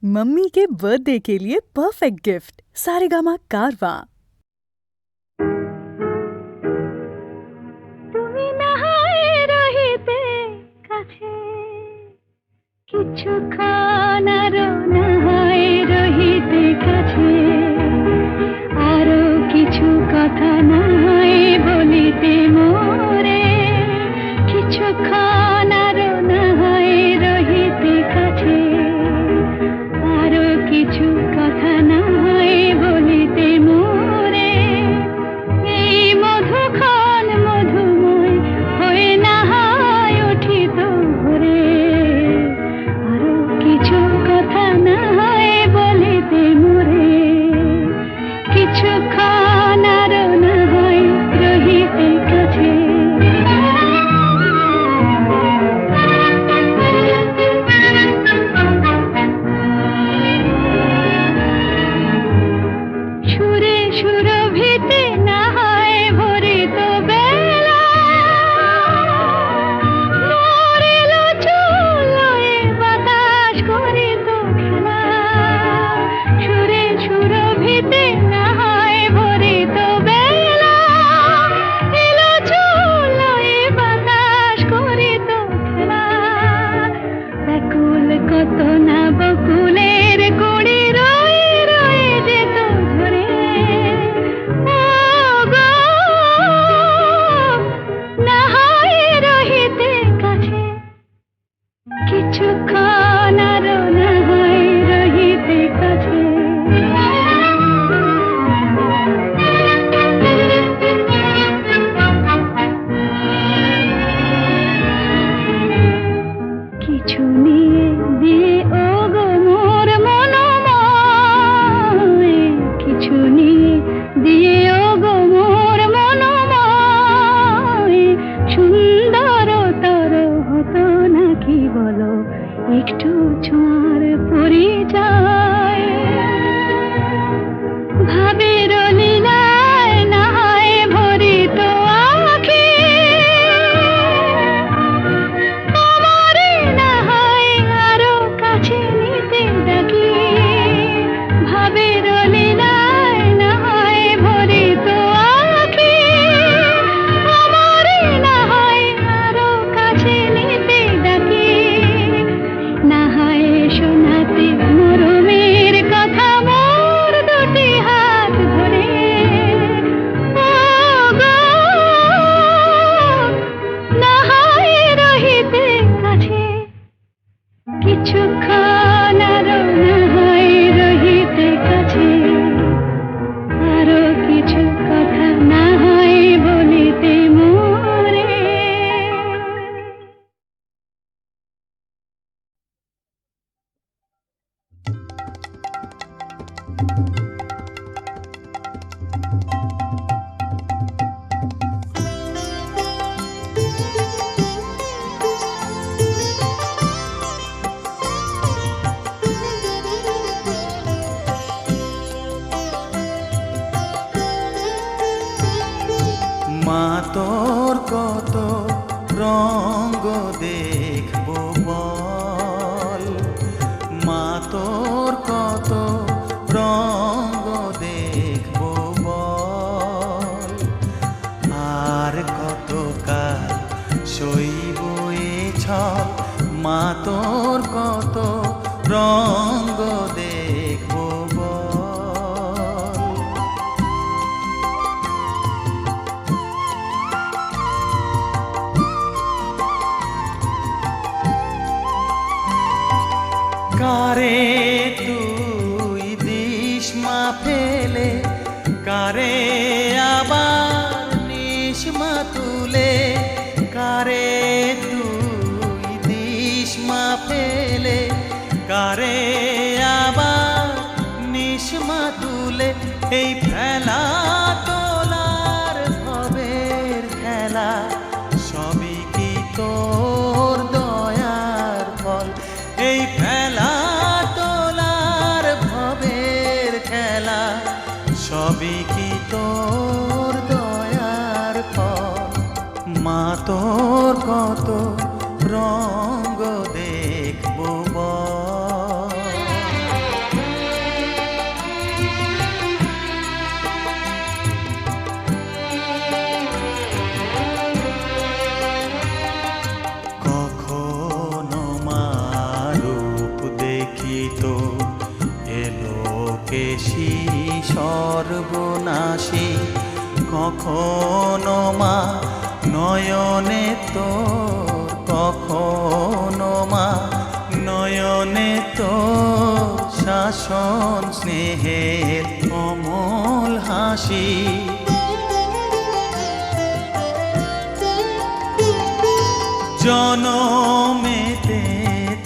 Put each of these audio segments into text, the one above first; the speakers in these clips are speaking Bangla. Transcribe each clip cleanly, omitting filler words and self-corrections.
मम्मी के बर्थडे के लिए परफेक्ट गिफ्ट सारेगामा कारवा। তুমি নাহায় রহিতে কাছে কিছুক্ষণ আরো নাহায় রহিতে কাছে আরো কিছু কথা নাহায় বলিতে মোরে কিছুক্ষণ আরো নাহায় রহিতে কাছে আরো কিছু কথা নাহায় বলিতে মোরে এই মধুক্ষণ মধুময় হয়ে নাহায় উঠিত ভোরে আরো কিছু কথা নাহায় বলিতে মোরে কিছুক্ষণ আরো নাহায় রহিতে কাছে সুরে সুরভিতে নাহায় ভরিত বেলা মরিল চুলোয় বাতাস করিত খেলা সুরে সুরভিতে নাহায় ভরিত বেলা এলো চুলোয় বাতাস করিত খেলা ব্যাকুল কত না বকুলের কুড়ি রয়ে রয়ে যেত ঝরে ও গো নাহায় রহিতে কাছে কিছুক্ষণ আরো নাহায় রহিতে কাছে কিছু নিয়ে দিয়ে ও গো মোর মনোময় কিছু নিয়ে দিয়ে ও গো মোর মনোময় সুন্দরতর হতো নাকি বলো একটু ছোঁয়ার পরিচয় ভাবের লীলায় নাহায় ভরিত আঁখি আমারে নাহায় আরো কাছে নিতে ডাকি ভাবের লীলায় নাহায় ভরিত আঁখি আমারে নাহায় আরো কাছে নিতে ডাকি নাহায় শোনাতে মরমের কথা মোর দুটি হাত ধরে ও গো নাহায় রহিতে কাছে কিছুক্ষণ আরো নাহায় রহিতে কাছে আরো কিছু কথা নাহায় বলিতে মোরে মা তোর কত রঙ্গ দেখবো বল মা তোর কত রঙ্গ দেখবো বল আর কত কাল সইব এ ছল মা তোর কত রঙ্গ দেখবো বল কারে তুই দিস মা ফেলে কারে আবার নিস মা তুলে কারে তুই দিস মা ফেলে কারে আবার নিস মা তুলে এই ফেলা তোলার ভবের খেলা সবই কি তোর দয়ার ফল এই ফেলা তোলার ভবের খেলা সবই কি তোর দয়ার ফল মা তোর কত রঙ্গ দেখবো বল তো এলো কেশি সর্বনাশী, কখনো মা নয়নে তোর, কখনো মা নয়নে তোর শাসন স্নেহের অমল হাসি। জনমেতে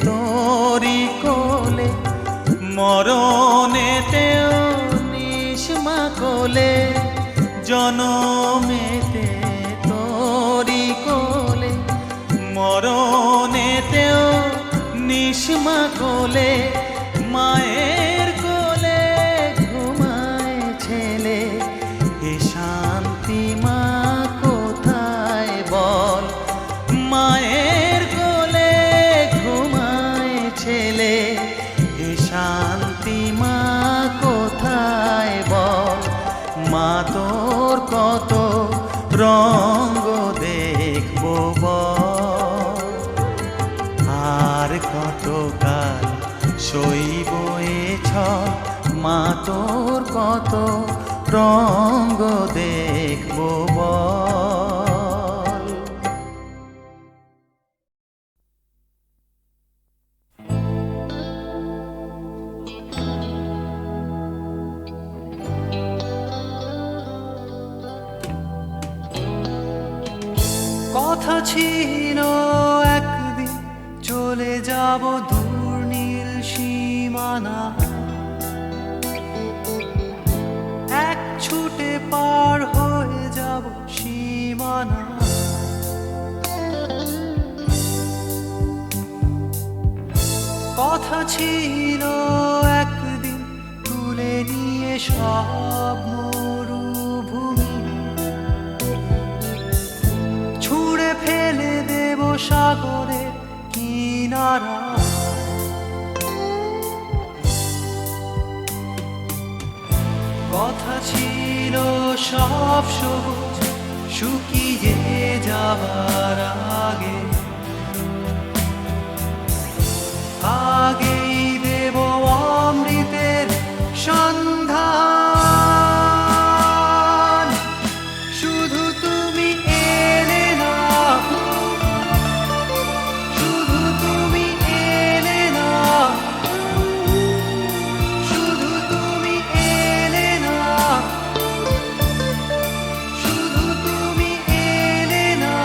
তোরি কোলে, মরণেতেও নিষ্মা কোলে, জনমেতে তোরি কোলে, মরণেতেও নিষ্মা কোলে, মায়ের কোলে ঘুমায় ছেলে, এ শান্তি মা কোথায় বল, মায়ের কোলে ঘুমায় ছেলে, এ শান্তি মা কোথায় বল, মা তোর কত রঙ্গ দেখবো বল, আর কত কাল সইব এ ছল, মা তোর কত রঙ্গ দেখবো বল। কথা ছিল একদিন চলে যাব দূর নীল সীমানা, এক ছুটে পার হয়ে যাব সীমানা। কথা ছিল একদিন তুলে নিয়ে সব মরুভূমি, ছুঁড়ে ফেলে দেব সাগরের কিনারা। কথা ছিল সব সবুজ শুকিয়ে যাবার আগে, আগেই দেব অমৃতের সন্ধান। শুধু তুমি এলে না, শুধু তুমি এলে না, শুধু তুমি এলে না, শুধু তুমি এলে না,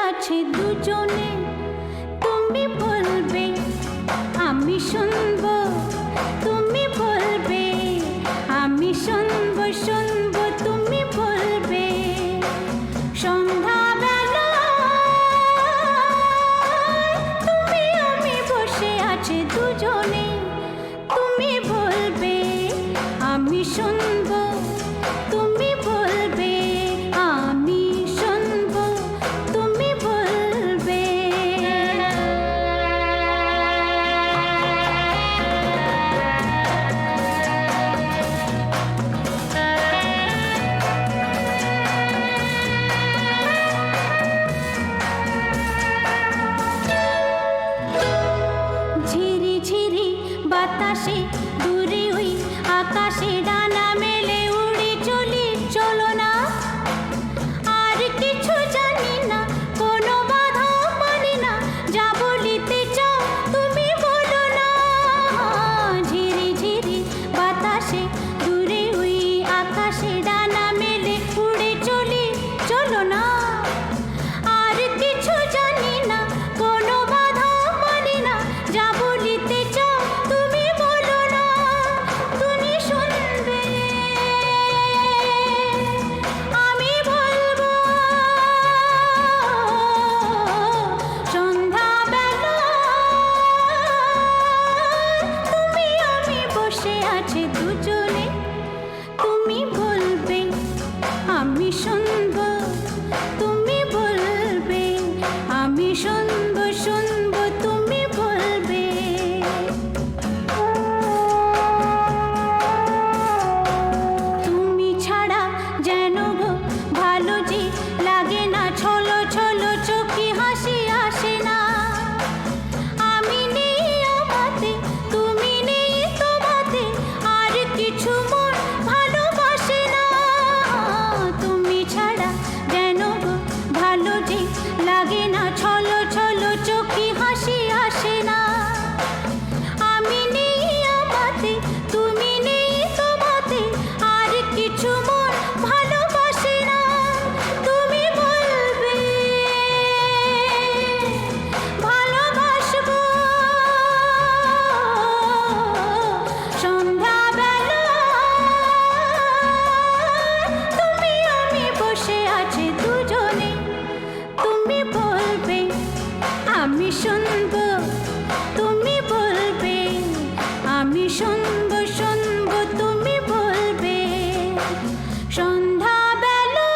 আছে দুজনে তুমি বলবে আমি শুনবো তুমি বলবে আমি শুনবো শুনবো তুমি বলবে সন্ধ্যাবেলা তুমি আমি বসে আছে দুজনে তুমি বলবে আমি শুনবো তুমি বলবে আমি শুনবো তুমি বলবে ঝিরি ঝিরি বাতাসে দূরে ওই আকাশে ডানা মেলে উড়ে চলি চলো না আর কিছু জানি না কোনো বাধা মানি না যা বলিতে চাও তুমি বলো না ঝিরি ঝিরি বাতাসে দূরে ওই আকাশে ডানা মেলে উড়ে চলি চলো না আর কিছু জানি না কোনো বাধা মানি না যা বলিতে চাও তুমি বলো না তুমি শুনবে আমি বলবো সন্ধ্যাবেলা তুমি আমি বসে আছে দুজনে তুমি বলবে আমি শুনবো তুমি বলবে আমি শুনবো শুনবো তুমি বলবে তুমি ছাড়া যেন গো ভালো যে লাগে না ছলো ছলো চোখে হাসি আসে না আমি নেই আমাতে তুমি নেই তোমাতে আর কিছু মন ভালোবাসে না তুমি ছাড়া যেন গো ভালো যে লাগে না ছলো ছলো চোখে হাসি আসে না আমি নেই আমাতে তুমি নেই তোমাতে আর কিছু মন ভালোবাসে না তুমি বলবে ভালোবাসবো সন্ধ্যাবেলা তুমি আমি বসে আছে দুজনে তুমি বলবে আমি শুনবো তুমি বলবে আমি শুনবো শুনবো তুমি বলবে সন্ধ্যাবেলা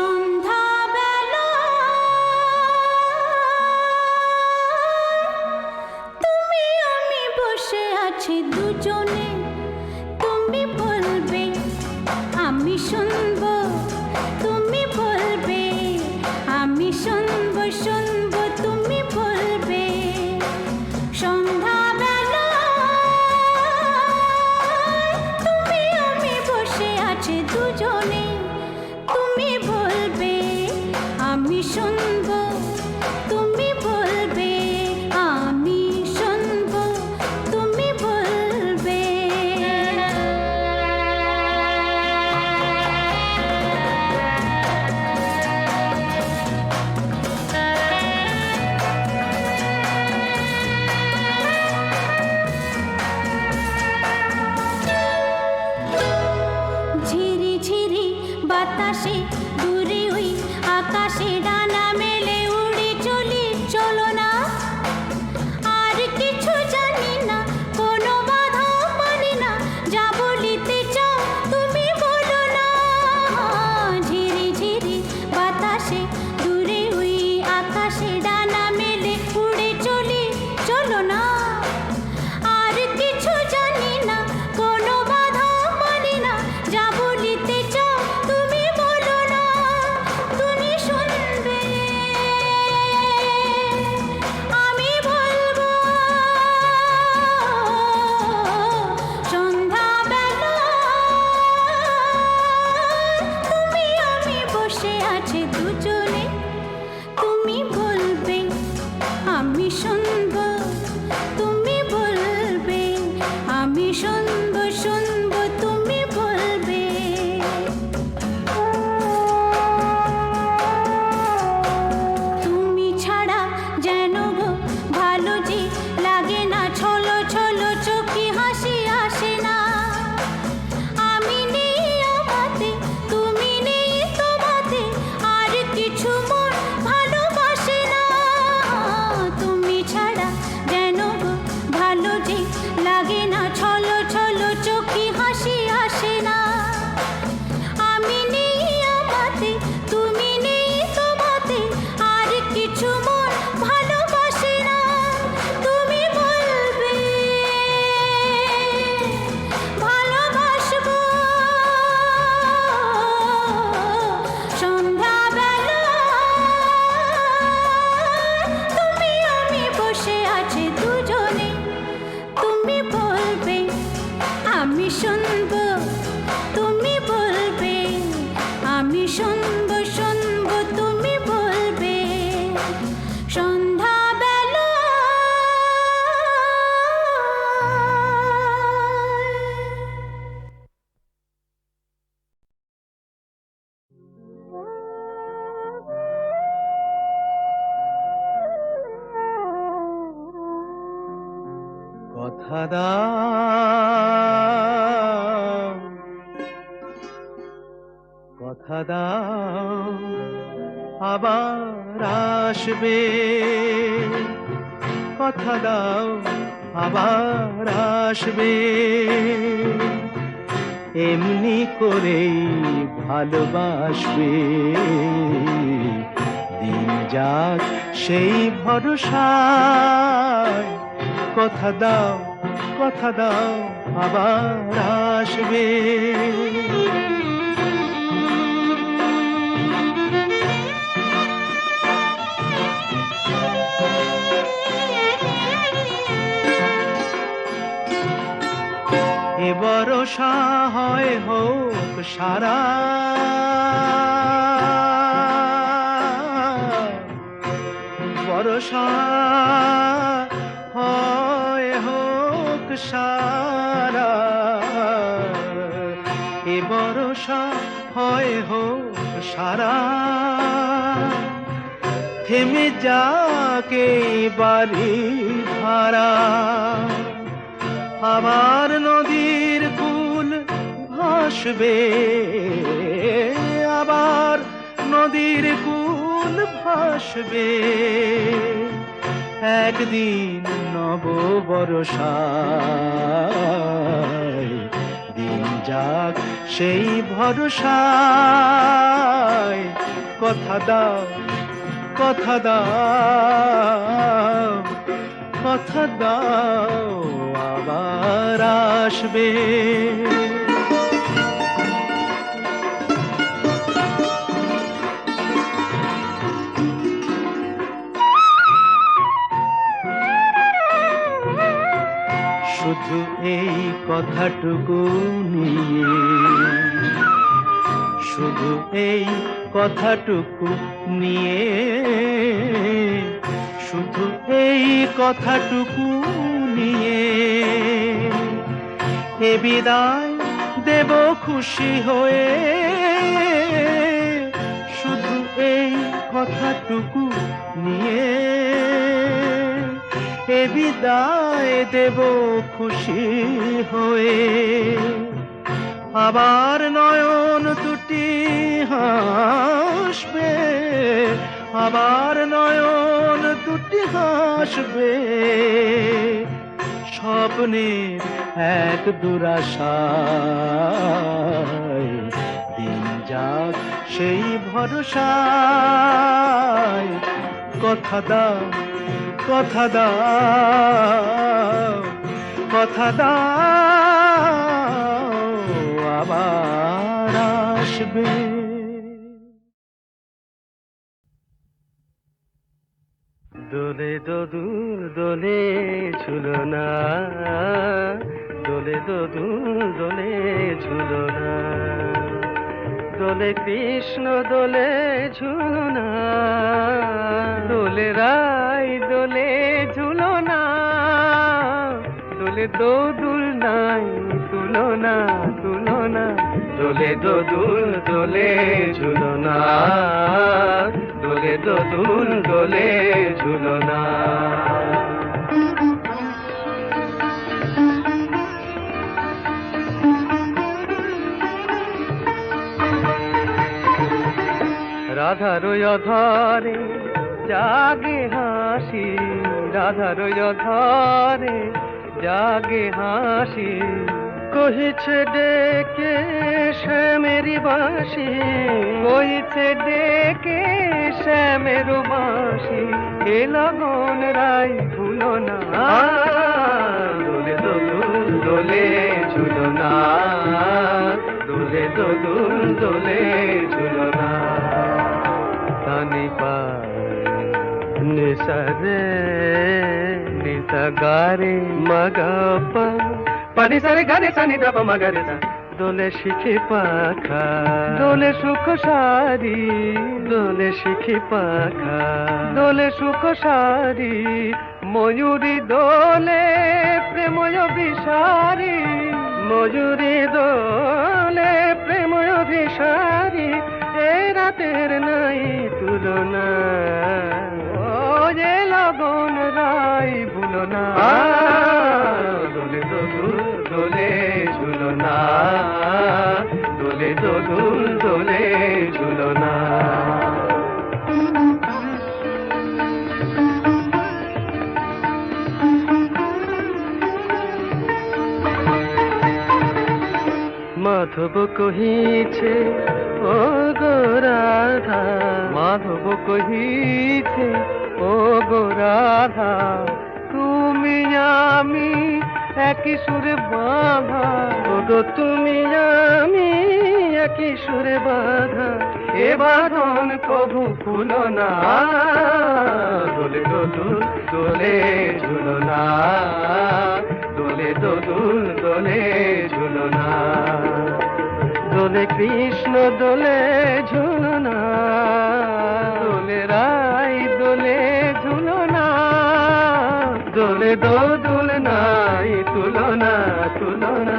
সন্ধ্যাবেলা তুমি আমি বসে আছি দুজনে তুমি বলবে আমি শুনবো তুমি বলবে আমি শুনবো শুনবো তুমি বলবে সন্ধ্যাবেলা তুমি আমি বসে আছি দুজনে তুমি বলবে আমি শুনবো তুমি বলবে আমি শুনবো তুমি বলবে ঝিরি ঝিরি বাতাসে দূরে ওই আকাশে ডানা মেলে উড়ে চলি চলো না আর কিছু জানি না কোনো বাধা মানি না যা বলিতে চাও তুমি বলো না ঝিরি ঝিরি বাতাসে দূরে ওই আকাশে ডানা মেলে উড়ে চলি চলো না আর কিছু জানি না কোনো বাধা মানি না যা বলিতে চাও তুমি বলো না কথা দাও, কথা দাও আবার আসবে, কথা দাও আবার আসবে, এমনি করেই ভালোবাসবে, দিন যাক সেই ভরসায়, কথা দাও, কথা দাও আবার আসবে। এ ভরসা হয় হোক সারা, ভরসা হয় হোক সারা, এ ভরসা হয় হোক সারা, থেমে যাকে বাড়ি ধারা, আবার নদীর কূল ভাসবে, আবার নদীর কূল ভাসবে, একদিন নব বরষায়, দিন যাক সেই ভরসায়, কথা দাও, কথা দাও, কথা দাও আবার আসবে। শুধু এই কথাটুকু নিয়ে, শুধু এই কথাটুকু নিয়ে, শুধু এই কথাটুকু নিয়ে, এ বিদায় দেব খুশি হয়ে, শুধু এই কথাটুকু নিয়ে, এ বিদায় দেব খুশি হয়ে, আবার নয়ন দুটি হাসবে, আবার নয়ন দুটি হাসবে, স্বপ্নের এক দুরাশায়, দিন যাক সেই ভরসায়, কথা দাও, কথা দাও, কথা দাও আবার আসবে। দোলে দোদুল দোলে ঝুলনা, দোলে দোদুল দোলে ঝুলনা, দোলে কৃষ্ণ দোলে ঝুলনা, দোলে রাই দোলে ঝুলনা, দোলে দোদুল নাই তুলনা, তুলনা, দোলে দোদুল দোলে ঝুলনা, দোলে দোদুল দোলে ঝুলনা। রাধার অধরে জাগে হাসি, রাধার অধরে জাগে হাসি, কহিছে ডেকে শ্যামেরি বাঁশি, কহিছে ডেকে শ্যামের বাঁশি, এ লগন রাই ভুলো না, দোলে দোদুল দোলে ঝুলনা, দোলে দোদুল দোলে ঝুলনা, তানি পায় নিসা রে নিসা গারে মগপা, পানি সারে গারে সানি দাপা মগরে সা, দোলে শিখি পাখা, দোলে সুখ সারি, দোলে শিখি পাখা, দোলে সুখ সারি, ময়ূরী দোলে প্রেময় বিষারি, ময়ূরী দোলে প্রেময় বিষারি, এ রাতের নাই তুলনা, ও যে লগন রাই ভুলো না। মাধব কহিছে ও গো রাধা, মাধব কহিছে ও গো রাধা, তুমি আমি একই সুরে বাঁধা, ও গো তুমি আমি একই সুরে বাঁধা, এ বাঁধন কভু খুলো না, দোলে দোদুল দোলে ঝুলো না, দোলে দোদুল দোলে ঝুলো না, দোলে কৃষ্ণ দোলে ঝুলো না, দোলে রাই দোলে ঝুলো না, দোলে দোদুল নাই তুলনা তুলনা,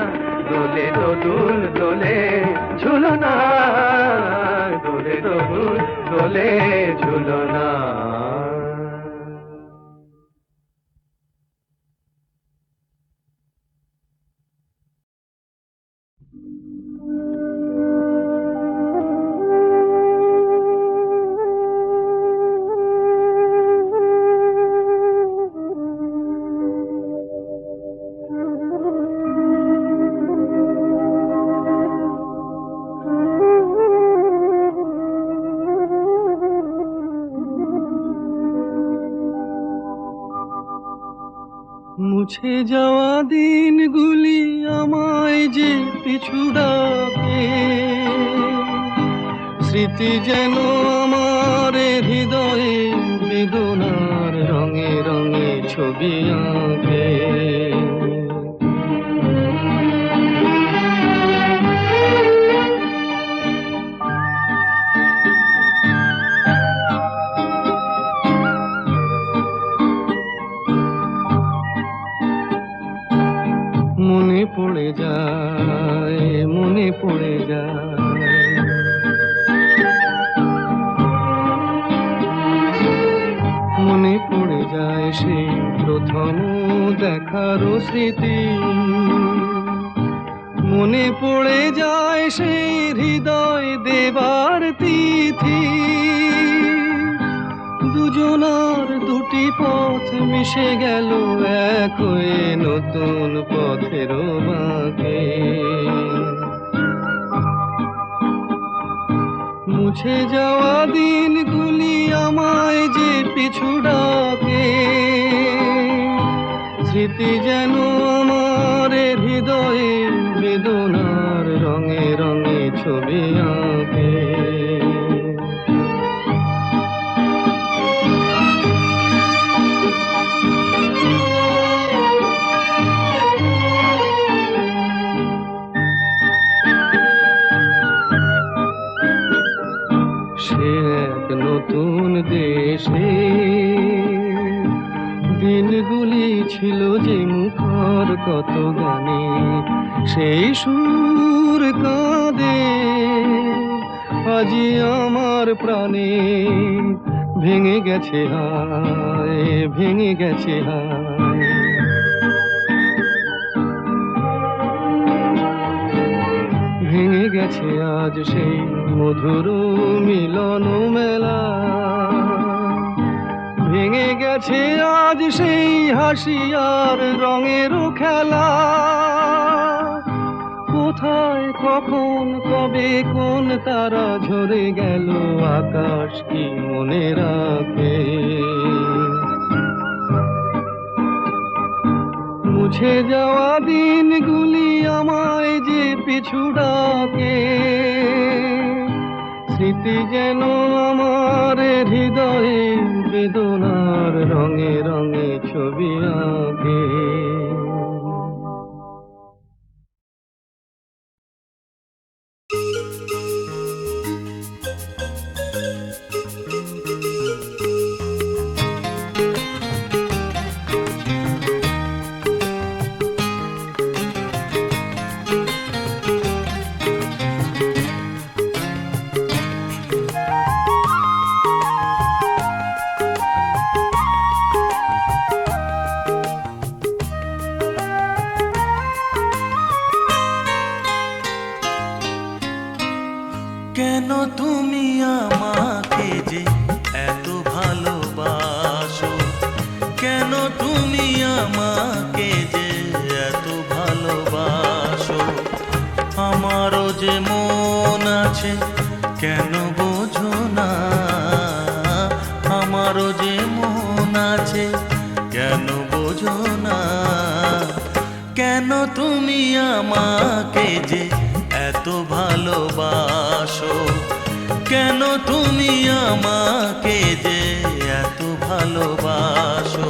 দোলে দোদুল দোলে ঝুলো না, দোলে দোদুল দোলে ঝুলো না। মুছে যাওয়া দিনগুলি আমায় যে পিছু ডাকে, স্মৃতি যেন আমার হৃদয়ে বেদনার রঙে রঙে ছবি আঁকে। মনে পড়ে যায়, মনে পড়ে যায়, মনে পড়ে যায় সেই প্রথম দেখার স্মৃতি, মনে পড়ে যায় সেই হৃদয় দেবার তিথি, দুজনার দুটি পথ মিশে গেল এক হয়ে নতুন পথের বাঁকে। মুছে যাওয়া দিনগুলি আমায় যে পিছু ডাকে, স্মৃতি যেন আমার হৃদয়ে বেদনার রঙে রঙে ছবি আঁকে। সে এক নতুন দেশে দিনগুলি ছিল যে মুখর কত গানে, সেই সুর কাঁদে আজি আমার প্রাণে, ভেঙে গেছে হায়, ভেঙে গেছে হায়। ভেঙে গেছে আজ সেই মধুর মিলন মেলা, ভেঙে গেছে আজ সেই হাসি আর রঙের খেলা। কোথায় কখন কবে কোন তারা ঝরে গেল আকাশ কি মনে রাখে। মুছে যাওয়া দিনগুলি আমায় যে পিছু ডাকে, স্মৃতি যেন আমার হৃদয়ে বেদনার রঙে রঙে ছবি আঁকে। কেন তুমি আমাকে যে এত ভালোবাসো, কেন তুমি আমাকে যে এত ভালোবাসো, আমার যে মন আছে কেন বোঝো না, আমারও যে মন আছে কেন বোঝো না, কেন তুমি আমাকে যে এত ভালোবাসো, কেন তুমি আমাকে যে এত ভালোবাসো,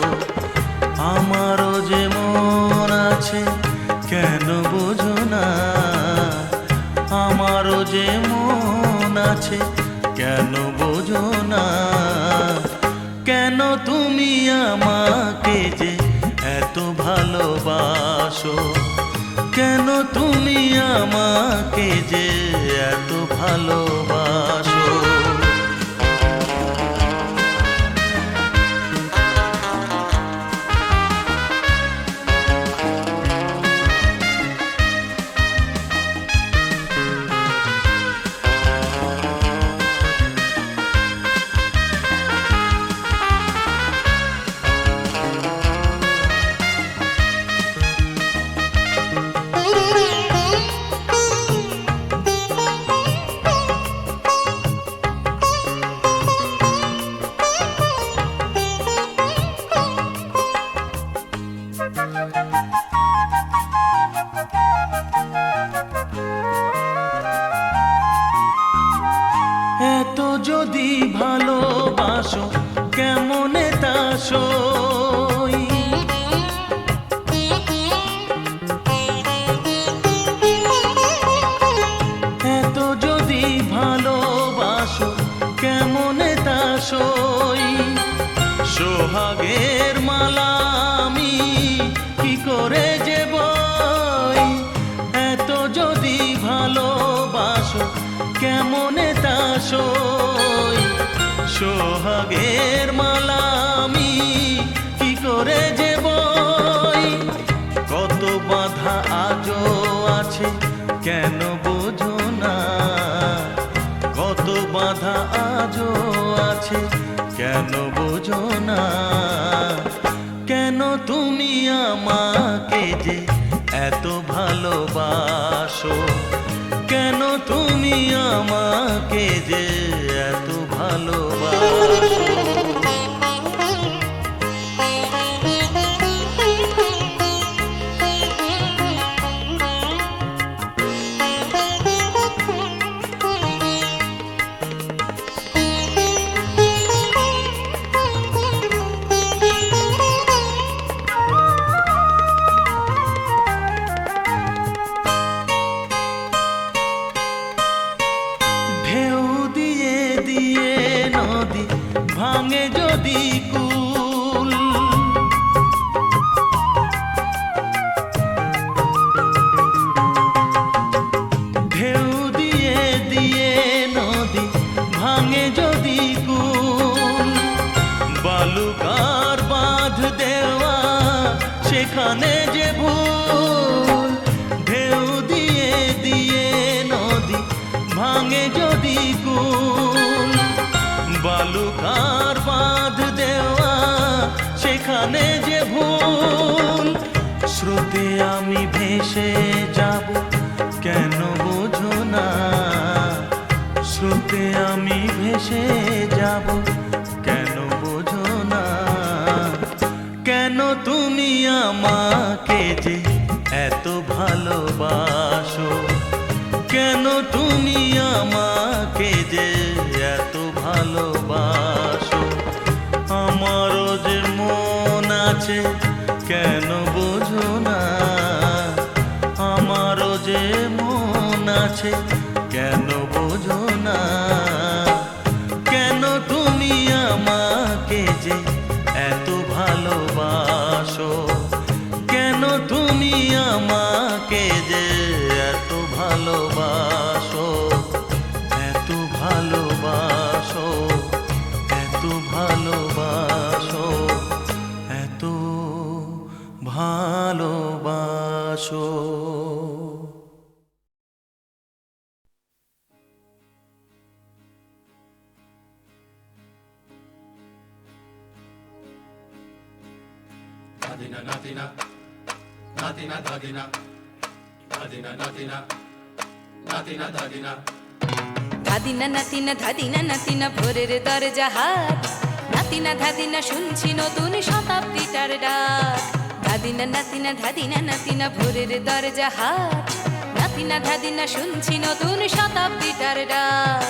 আমারও যে মন আছে কেন বোঝো না, আমারও যে মন আছে কেন বোঝো না, কেন তুমি আমাকে যে এত ভালোবাসো, কেন তুমি আমাকে যে এত ভালোবাসো। এত যদি ভালোবাসো কেমনে তা সই, এত যদি ভালোবাসো কেমনে তা সই, সোহাগের মালা আমি কি করে যে বই, এত যদি ভালোবাসো কেমনে তা সই, সোহাগের মালা আমি কি করে যে বই, কত বাধা আজও আছে কেন বোঝো না, কত বাধা আজও আছে কেন বোঝো না, কেন তুমি আমাকে যে এত ভালোবাসো, কেন তুমি আমাকে যে এত ভালোবাসো। ঢেউ দিয়ে দিয়ে নদী ভাঙে যদি কুল, ঢেউ দিয়ে দিয়ে নদী ভাঙে যদি কুল, বালুকার বাঁধ দেওয়া সেখানে যে ভুল, ঢেউ দিয়ে দিয়ে নদী ভাঙে যদি কুল, বালুকার বাঁধ দেওয়া সেখানে যে ভুল, স্রোতে আমি ভেসে যাব কেন বোঝো না, স্রোতে আমি ভেসে যাব কেন বোঝো না, কেন তুমি আমাকে যে এত ভালোবাসো, কেন তুমি আমাকে যে এত ভালোবাসো, আমারও যে মন আছে কেন বোঝো না, আমারও যে মন আছে কেন বোঝো না, কেন তুমি আমাকে যে এত ভালোবাসো, কেন তুমি আমাকে যে এত ভালোবাসো, এত ভালোবাসো, এত ভালোবাসো, এত ভালোবাসো। Nadina, nadina, nadina, nadina, nadina, nadina, ধাদিনা নাতিনা ধাদিনা নাতিনা ভোরের দরজা হাট, নাতিনা ধাদিনা শুনছি নতুন শতাব্দীটার ডাক। ধাদিনা নাতিনা ধাদিনা নাতিনা ভোরের দরজা হাট, নাতিনা ধাদিনা শুনছি নতুন শতাব্দীটার ডাক।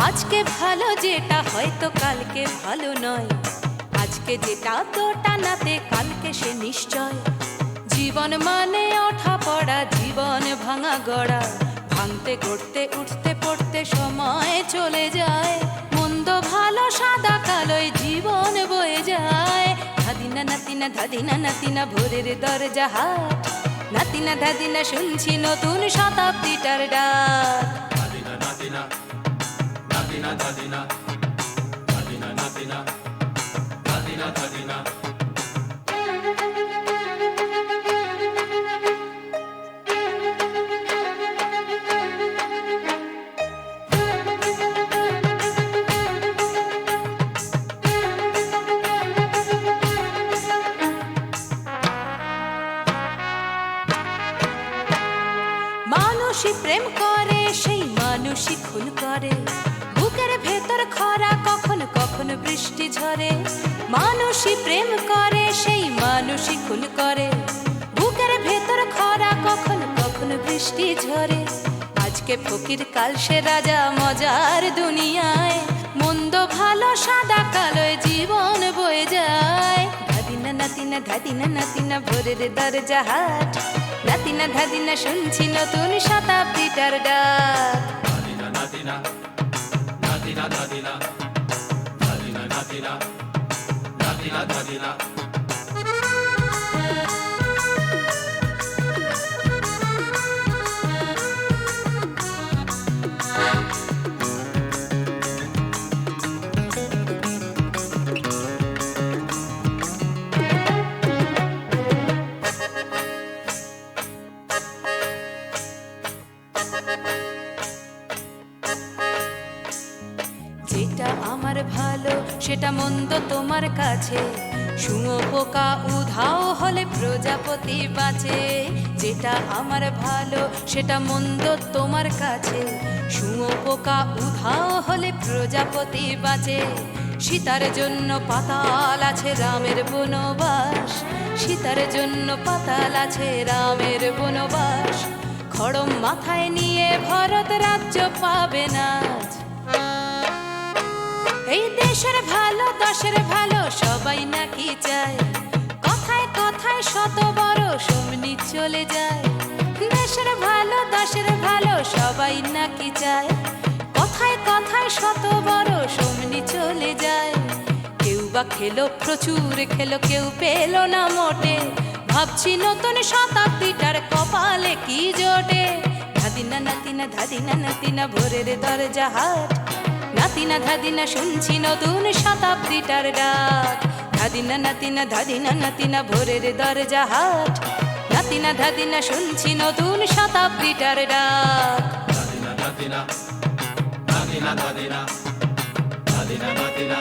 আজকে ভালো যেটা হয়তো কালকে ভালো নয়, আজকে যেটা তোটা নাতে কালকে সে নিশ্চয়। জীবন মানে ওঠা পড়া, জীবন ভাঙা গড়া, ভাঙতে গড়তে উঠতে পড়তে সময় চলে যায়। মন্দ ভালো সাদা কালোয় জীবন বয়ে যায়। ধাদিনা নাতিনা ধাদিনা নাতিনা ভোরের দরজা হাট, নাতিনা ধাদিনা শুনছি নতুন শতাব্দীটার ডাক। মানুষই প্রেম করে সেই মানুষই খুন করে, বুকের ভেতর খরা কখনো কখনো বৃষ্টি ঝরে। মানুষই প্রেম করে সেই মানুষই খুন করে, বুকের ভেতর খরা কখনো কখনো বৃষ্টি ঝরে। আজকে ফকির কাল সে রাজা মজার দুনিয়ায়, মন্দ ভালো সাদা কালোয় জীবন বয়ে যায়। ধাদিনা নাতিনা ধাদিনা নাতিনা ভোরের দরজা হাট, নাতিনা ধাদিনা শুনছি নতুন শতাব্দীটার ডাক। যেটা আমার ভালো সেটা মন্দ তোমার কাছে, শুঁয়োপোকা উধাও হলে প্রজাপতি বাঁচে। যেটা আমার ভালো সেটা মন্দ তোমার কাছে, শুঁয়োপোকা উধাও হলে প্রজাপতি বাঁচে। সীতার জন্য পাতাল আছে রামের বনবাস, সীতার জন্য পাতাল আছে রামের বনবাস। খড়ম মাথায় নিয়ে ভরত রাজ্য পাবে না। এই দেশের ভালো দশের ভালো সবাই নাকি চায়, কথায় কথায় শত বড় সমনি চলে যায়। দেশের ভালো দশের ভালো সবাই নাকি চায়, কথায় কথায় শত বড় সমনি চলে যায়। কেউ বা খেলো প্রচুর খেলো, কেউ পেলো না মোটে। ভাবছি নতুন শতাব্দীটার কপালে কি জোটে। ধাদিনা নাতিনা ধাদিনা নাতিনা ভোরের দরজা হাট, নাতিনা ধাদিনা শুনছি নতুন শতাব্দীটার ডাক। ধাদিনা নাতিনা ধাদিনা নাতিনা ভোরের দরজা হাট, নাতিনা ধাদিনা শুনছি নতুন শতাব্দীটার ডাক। ধাদিনা ধাদিনা ধাদিনা ধাদিনা ধাদিনা ধাদিনা